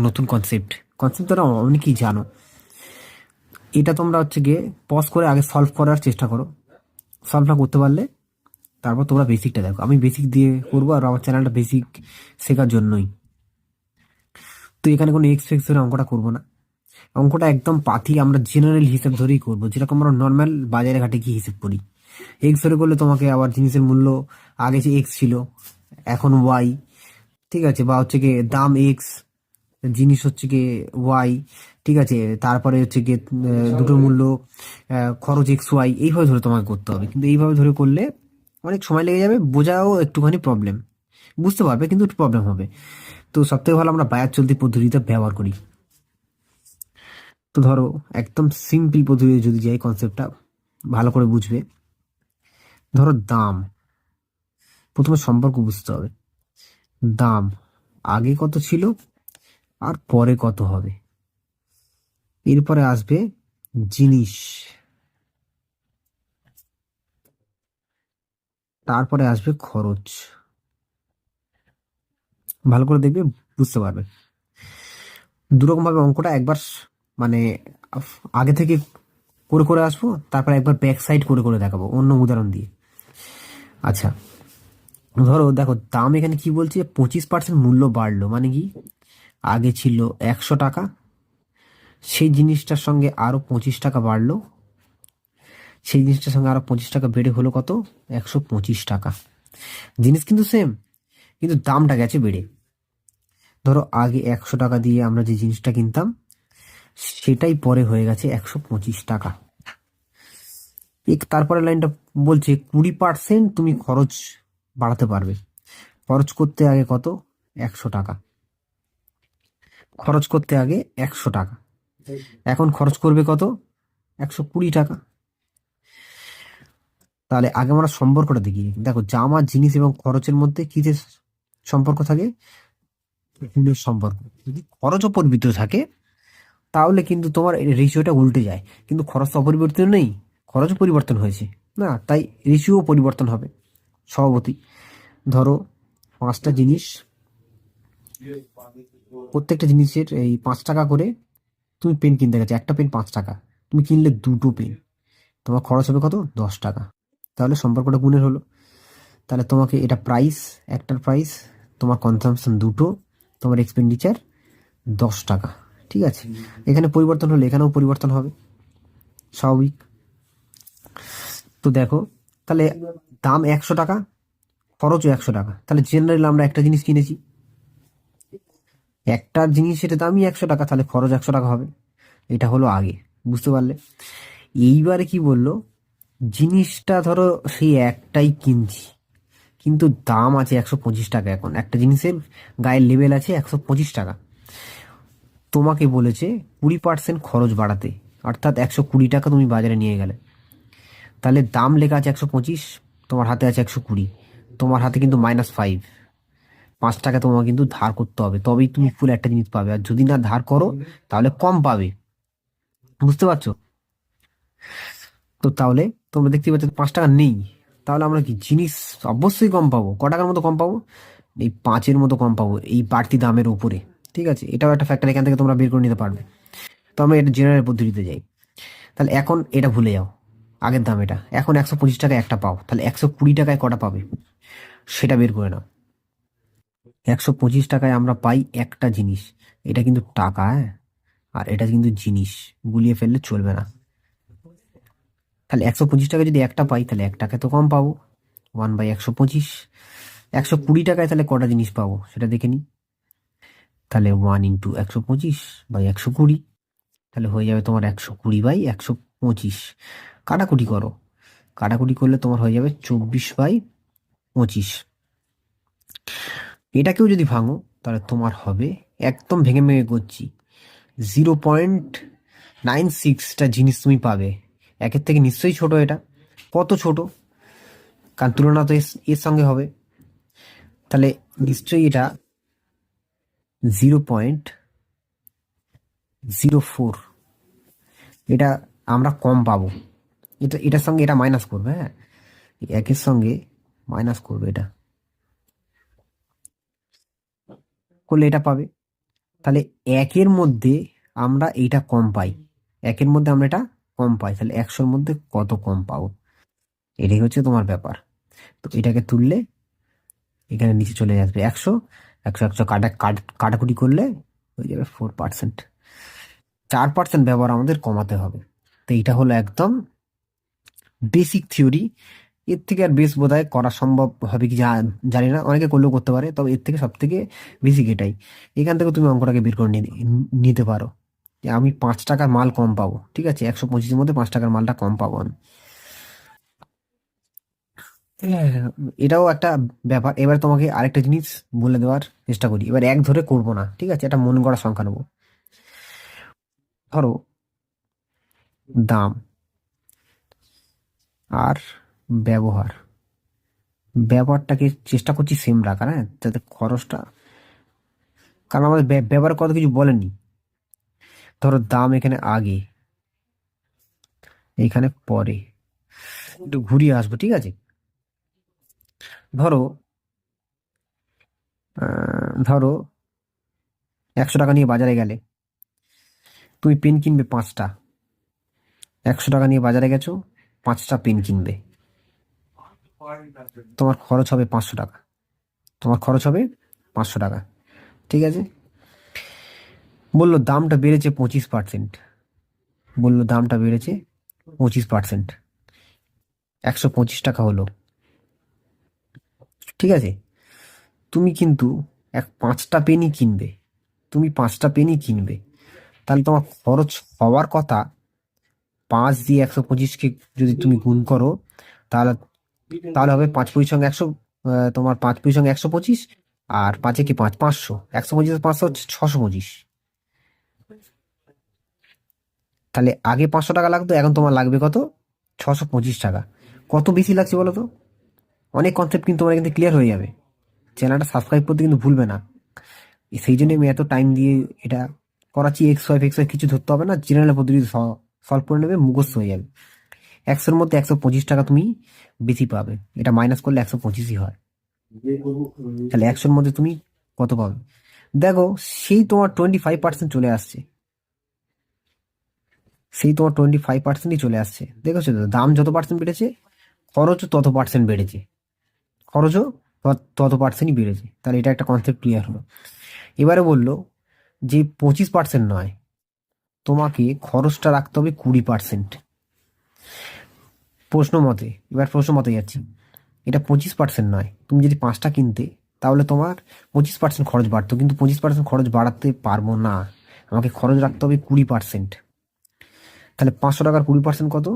নতুন concept. Concept তোমরা অনেকেই জানো। এটা তোমরা হচ্ছে গিয়ে পজ করে আগে সলভ করার চেষ্টা করো। সলভ না করতে পারলে তারপর তোমরা বেসিকটা দেখো। আমি বেসিক দিয়ে করবো, আর আমার চ্যানেলটা বেসিক শেখার জন্যই। তো এখানে কোনো এক্স ফেক্স ধরে অঙ্কটা করবো না। অঙ্কটা একদম পাতি, আমরা জেনারেল হিসেব ধরেই করবো, যেরকম আমরা নর্মাল বাজারে ঘাটে কি হিসেব করি। এক্স ধরে করলে তোমাকে আবার জিনিসের মূল্য আগে যে এক্স ছিল এখন ওয়াই, ঠিক আছে, বা হচ্ছে গিয়ে দাম এক্স, জিনিস হচ্ছে গিয়ে ওয়াই, ঠিক আছে, তারপরে হচ্ছে গিয়ে দুটোর মূল্য খরচ এক্স ওয়াই, এইভাবে ধরে তোমাকে করতে হবে। কিন্তু এইভাবে ধরে করলে অনেক সময় লেগে যাবে, বোঝাও একটুখানি প্রবলেম, বুঝতে পারবে কিন্তু একটু প্রবলেম হবে। তো সব থেকে ভালো আমরা বায়ার চলতি পদ্ধতিটা ব্যবহার করি। তো ধরো একদম সিম্পল পদ্ধতি যদি যাই, কনসেপ্টটা ভালো করে বুঝবে। ধরো দাম, প্রথমে সম্পর্ক বুঝতে হবে। দাম আগে কত ছিল আর পরে কত হবে। এরপরে আসবে জিনিস, তারপরে আসবে খরচ। ভালো করে দেখবে, বুঝতে পারবে। দুরকম ভাবে অঙ্কটা একবার মানে আগে থেকে করে করে আসবো, তারপর একবার ব্যাক সাইড করে করে দেখাবো অন্য উদাহরণ দিয়ে। আচ্ছা, ধরো দেখো দাম এখানে কি বলছে, 25% মূল্য বাড়লো, মানে কি আগে ছিল 100 টাকা, সেই জিনিসটার সঙ্গে আরো 25 টাকা বাড়লো, সেই জিনিসটার সঙ্গে আরো 25 টাকা বেড়ে হলো কত, 125 টাকা। জিনিস কিন্তু সেম, কিন্তু দামটা গেছে বেড়ে। ধরো আগে 100 টাকা দিয়ে আমরা যে জিনিসটা কিনতাম, সেটাই পরে হয়ে গেছে 125 টাকা। তারপরে লাইনটা বলছে 20% তুমি খরচ বাড়াতে পারবে। খরচ করতে আগে কত, 100 টাকা। খরচ করতে আগে 100 টাকা, এখন খরচ করবে কত, 120 টাকা। তাহলে আগে আমরা সম্পর্কটা দেখি। দেখো জামা জিনিস এবং খরচের মধ্যে কি যে সম্পর্ক থাকে, গুণের সম্পর্ক। যদি খরচ অপরিবর্তিত থাকে তাহলে কিন্তু তোমার রেশিওটা উল্টে যায়, কিন্তু খরচ তো অপরিবর্তিত নেই, খরচও পরিবর্তন হয়েছে না, তাই রেশিও পরিবর্তন হবে স্বভাবতই। ধরো 5টা জিনিস, প্রত্যেকটা জিনিসের এই 5 টাকা করে তুমি পেন কিনতে গেছো, একটা পেন 5 টাকা, তুমি কিনলে দুটো পেন, তোমার খরচ হবে কত, 10 টাকা। তাহলে সম্পর্কটা গুণের হলো। তাহলে তোমাকে এটা প্রাইস, একটার প্রাইস, তোমার কনজাম্পশন দুটো, তোমার এক্সপেন্ডিচার 10 টাকা। ঠিক আছে, এখানে পরিবর্তন হলে এখানেও পরিবর্তন হবে, স্বাভাবিক। তো দেখো, তাহলে দাম 100 টাকা, খরচও 100 টাকা, তাহলে জেনারেল আমরা একটা জিনিস কিনেছি, একটা জিনিসের দামই 100 টাকা, তাহলে খরচ 100 টাকা হবে। এটা হলো আগে, বুঝতে পারলে। এইবারে কি বললো, জিনিসটা ধরো সেই একটাই কিনছি, কিন্তু দাম আছে 125 টাকা। এখন একটা জিনিসের গায়ের লেবেল আছে 125 টাকা, তোমাকে বলেছে 20% খরচ বাড়াতে, অর্থাৎ 120 টাকা তুমি বাজারে নিয়ে গেলে। তাহলে দাম লেখা আছে 125, তোমার হাতে আছে 120, তোমার হাতে কিন্তু -5। 5 টাকা তোমাকে কিন্তু ধার করতে হবে, তবেই তুমি ফুল একটা জিনিস পাবে, আর যদি না ধার করো তাহলে কম পাবে, বুঝতে পারছো। তো তাহলে তোমরা দেখতে পাচ্ছ 5 টাকা নেই, তাহলে আমরা কি জিনিস অবশ্যই কম পাবো। ক টাকার মতো কম পাবো, এই 5-এর মতো কম পাবো এই বাড়তি দামের উপরে। ঠিক আছে, এটাও একটা ফ্যাক্টর, এখান থেকে তোমরা বের করে নিতে পারবে। তো আমরা এটা জেনারেল পদ্ধতিতে যাই। তাহলে এখন এটা ভুলে যাও, আগের দাম এটা, এখন 125 টাকায় একটা পাও, তাহলে 120 টাকায় কটা পাবে সেটা বের করে নাও। 125 টাকায় আমরা পাই একটা জিনিস, এটা কিন্তু টাকা, হ্যাঁ, আর এটা কিন্তু জিনিস, গুলিয়ে ফেললে চলবে না। তাহলে 125 টাকা যদি একটা পাই, তাহলে 1 টাকা তো কম পাবো, 1/125। 120 টাকায় তাহলে কটা জিনিস পাবো সেটা দেখে নিই। তাহলে 1 × 125/120, তাহলে হয়ে যাবে তোমার 120/125। কাটাকুটি করো, কাটাকুটি করলে তোমার হয়ে যাবে 24/25। এটাকেও যদি ভাঙো তাহলে তোমার হবে, একদম ভেঙে ভেঙে করছি, 0.96টা জিনিস তুমি পাবে। একের থেকে নিশ্চয়ই ছোট এটা, কত ছোট, কারণ তুলনা তো এর সঙ্গে হবে। তাহলে নিশ্চয়ই এটা 0.04, এটা আমরা কম পাবো। এটার সঙ্গে এটা মাইনাস করবে, হ্যাঁ, একের সঙ্গে মাইনাস করবে, এটা করলে এটা পাবে। তাহলে একের মধ্যে আমরা এইটা কম পাই, একের মধ্যে আমরা এটা কম পাই, তাহলে 100-র মধ্যে কত কম পাবো, এটাই হচ্ছে তোমার ব্যাপার। তো এটাকে তুললে এখানে নিচে চলে আসবে 100, 100 কাটাকুটি করলে হয়ে যাবে 4%। 4% ব্যবহার আমাদের কমাতে হবে। তো এইটা হলো একদম বেসিক থিওরি। এর থেকে আর বেশ বোধহয় করা সম্ভব হবে কি জানি না, অনেকে করলেও করতে পারে, তবে এর থেকে সব থেকে বেসিক এটাই। এখান থেকে তুমি অঙ্কটাকে বের করে নিতে পারো যে আমি 5 টাকার মাল কম পাবো, ঠিক আছে, 125-এর মধ্যে 5 টাকার মালটা কম পাবো আমি। হ্যাঁ, এটাও একটা ব্যাপার। এবার তোমাকে আরেকটা জিনিস বলে দেওয়ার চেষ্টা করি, এবার এক ধরে করবো না, ঠিক আছে, এটা মন গড়া সংখ্যা নেবো। ধরো দাম আর ব্যবহার, ব্যবহারটাকে চেষ্টা করছি সেম রাখার, হ্যাঁ, যাতে খরচটা, কারণ আমাদের ব্যবহার কত কিছু বলেনি। ধরো দাম এখানে আগে, এখানে পরে, একটু ঘুরিয়ে আসবো, ঠিক আছে। ধরো ধরো 100 টাকা নিয়ে বাজারে গেলে, তুমি পেন কিনবে 5টা। 100 টাকা নিয়ে বাজারে গেছো, 5টা পেন কিনবে, তোমার খরচ হবে 500 টাকা। তোমার খরচ হবে 500 টাকা, ঠিক আছে। বললো দামটা বেড়েছে 25%, বললো দামটা বেড়েছে 25%, 125 টাকা হলো, ঠিক আছে। তুমি কিন্তু 5টা পেনই কিনবে, তুমি 5টা পেনই কিনবে, তাহলে তোমার খরচ হওয়ার কথা 5 দিয়ে 125-কে যদি তুমি গুণ করো, তাহলে তাহলে হবে 5 পঁচিশ সঙ্গে 100, তোমার 5 পঁচিশ সঙ্গে 125, আর 5-এ কি 5, 500, 125 500 হচ্ছে 625। তাহলে আগে 500 টাকা লাগতো, এখন তোমার লাগবে কত, 625 টাকা। কত বেশি লাগছে বলো তো? অনেক কনসেপ্ট কিন্তু তোমার কিন্তু ক্লিয়ার হয়ে যাবে। চ্যানেলটা সাবস্ক্রাইব করতে কিন্তু ভুলবে না। সেই জন্য আমি এত টাইম দিয়ে এটা করাচ্ছি। এক্স ওয়াই কিছু ধরতে হবে না, জেনারেল পদ্ধতি সলভ করে নেবে, মুখস্থ হয়ে যাবে। 100-র মধ্যে 125 টাকা তুমি বেশি পাবে, এটা মাইনাস করলে 125ই হয়। তাহলে 100-র মধ্যে তুমি কত পাবে দেখো, সেই তোমার 25% চলে আসছে, সেই তোমার 25%ই চলে আসছে। দেখেছো তো, দাম যত পার্সেন্ট বেড়েছে, খরচও তত পার্সেন্ট বেড়েছে, খরচও তত পার্সেন্টই বেড়েছে। তাহলে এটা একটা কনসেপ্ট ক্লিয়ার হলো। এবারে বললো যে 25% নয়, তোমাকে খরচটা রাখতে হবে 20%। প্রশ্ন মতে যাচ্ছি, এটা 25% নয়, তুমি যদি 5টা কিনতে, তাহলে তোমার 25% খরচ বাড়তো, কিন্তু 25% খরচ বাড়াতে পারবো না, আমাকে খরচ রাখতে হবে 20%। তাহলে 500 টাকার 20% কত?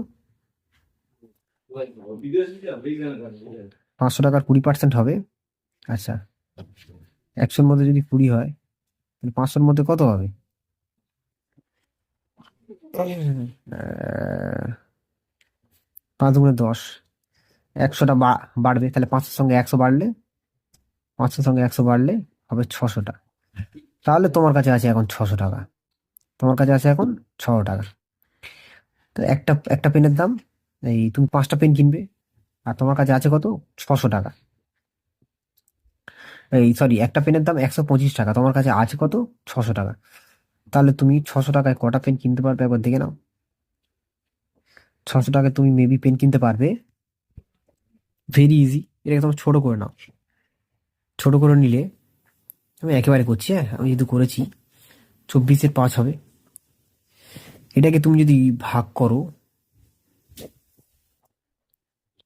500 টাকার 20% হবে, আচ্ছা, 100-র মধ্যে যদি 20 হয়, তাহলে 500-র মধ্যে কত হবে? 5 × 10, 100টা বাড়বে, তাহলে 500-র সঙ্গে 100 বাড়লে, 500-র সঙ্গে 100 বাড়লে হবে 600টা। তাহলে তোমার কাছে আছে এখন 600 টাকা, তোমার কাছে আছে এখন 600 টাকা। তো একটা একটা পেনের দাম, এই তুমি 5টা পেন কিনবে, আর তোমার কাছে আছে কত, 600 টাকা। এই সরি, একটা পেনের দাম 125 টাকা, তোমার কাছে আছে কত, 600 টাকা। তাহলে তুমি 600 টাকায় কটা পেন কিনতে পারবে একবার দেখে নাও। 600 টাকায় তুমি মেবি পেন কিনতে পারবে, ভেরি ইজি, এটাকে তোমার ছোট করে নাও। ছোট করে নিলে, আমি একেবারে করছি, হ্যাঁ, আমি যেহেতু করেছি, 24-এর 5 হবে। এটাকে তুমি যদি ভাগ করো,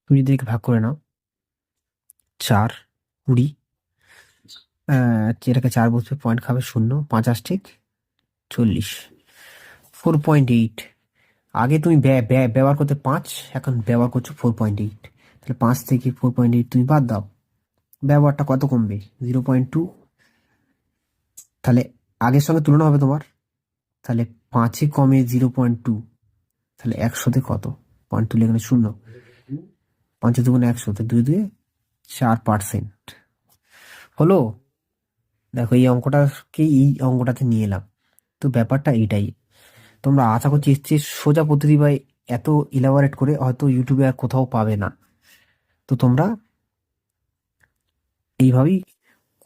তুমি যদি এটাকে ভাগ করে নাও, 4, 20, এটাকে 4 বসবে, পয়েন্ট খাবে 0, 5 ঠিক 40, 4.8। আগে তুমি ব্যবহার করতে 5, এখন ব্যবহার করছো 4.8, তাহলে 5 থেকে 4.8 তুমি বাদ দাও, ব্যবহারটা কত কমবে, 0.2। তাহলে আগের সঙ্গে তুলনা হবে তোমার, তাহলে 5-এ কমে 0.2, তাহলে 100-তে কত, পয়েন্ট তুলে এখানে 0, 5 × 2 = 100, 2 × 2 = 4%। হলো, দেখো এই অঙ্কটাতে নিয়ে এলাম। তো ব্যাপারটা এইটাই, তোমরা আশা করছি এর চেয়ে সোজা পদ্ধতি বা এত ইলাবোরেট করে হয়তো ইউটিউবে আর কোথাও পাবে না। তো তোমরা এইভাবেই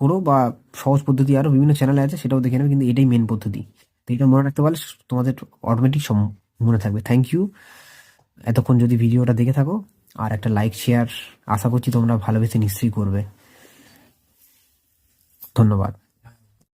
করো, বা সহজ পদ্ধতি আরও বিভিন্ন চ্যানেলে আছে, সেটাও দেখে নেবে, কিন্তু এটাই মেন পদ্ধতি। তো এটা মনে রাখতে পারলে তোমাদের অটোমেটিক সব মনে থাকবে। থ্যাংক ইউ এতক্ষণ যদি ভিডিওটা দেখে থাকো, আর একটা লাইক শেয়ার আশা করছি তোমরা ভালোবেসে নিশ্চয়ই করবে। ধন্যবাদ।